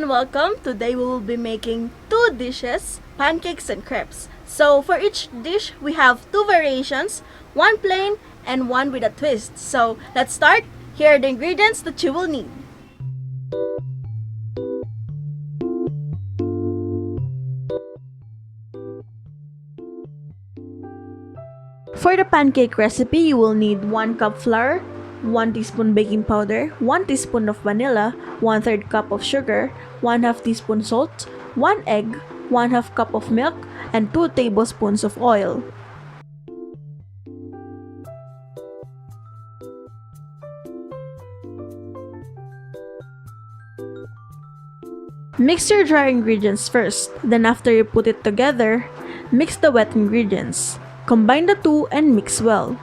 and welcome. Today we will be making two dishes, pancakes and crepes. So for each dish, we have two variations, one plain and one with a twist. So let's start. Here are the ingredients that you will need. For the pancake recipe, you will need 1 cup flour, 1 teaspoon baking powder, 1 teaspoon of vanilla, 1/3 cup of sugar, 1/2 teaspoon salt, 1 egg, 1/2 cup of milk, and 2 tablespoons of oil. Mix your dry ingredients first, then after you put it together, mix the wet ingredients. Combine the two and mix well.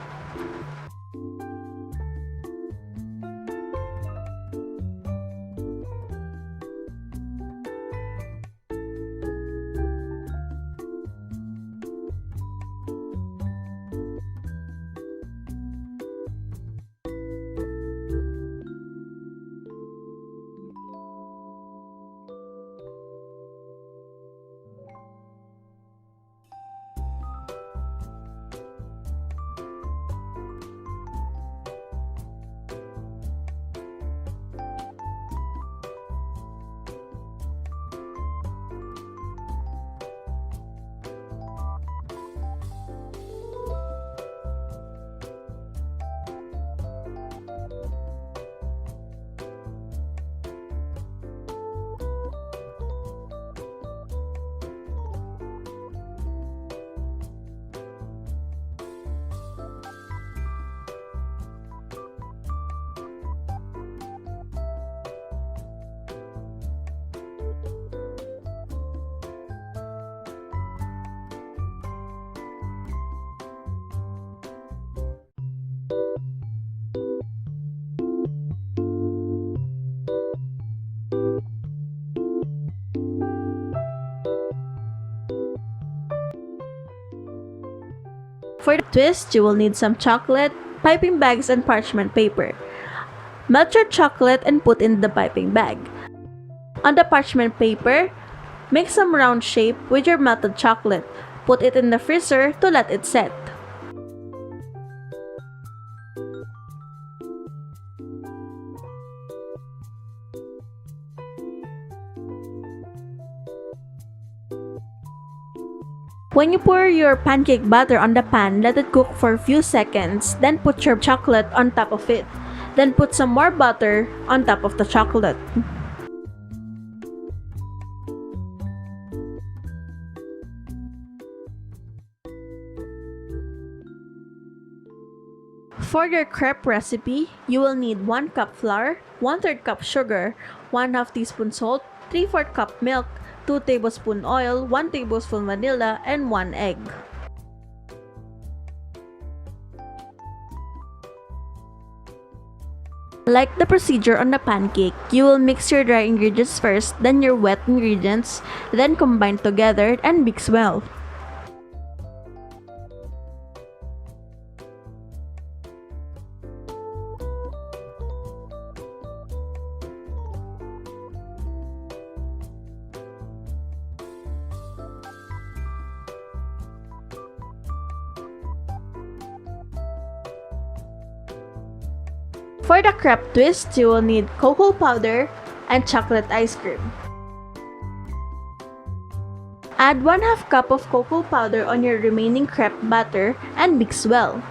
For the twist, you will need some chocolate, piping bags, and parchment paper. Melt your chocolate and put in the piping bag. On the parchment paper, make some round shape with your melted chocolate. Put it in the freezer to let it set. When you pour your pancake batter on the pan, let it cook for a few seconds, then put your chocolate on top of it. Then put some more butter on top of the chocolate. For your crepe recipe, you will need 1 cup flour, 1/3 cup sugar, 1/2 teaspoon salt, 3/4 cup milk, 2 tablespoon oil, 1 tablespoon vanilla, and 1 egg. Like the procedure on the pancake, you will mix your dry ingredients first, then your wet ingredients, then combine together and mix well. For the crepe twist, you will need cocoa powder and chocolate ice cream. Add 1/2 cup of cocoa powder on your remaining crepe batter and mix well.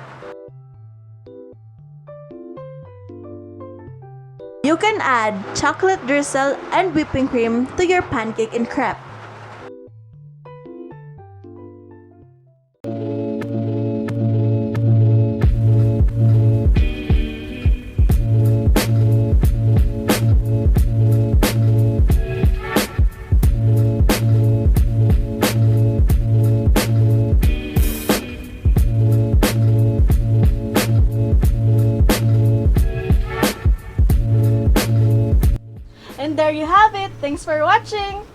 You can add chocolate drizzle and whipping cream to your pancake and crepe. And there you have it. Thanks for watching.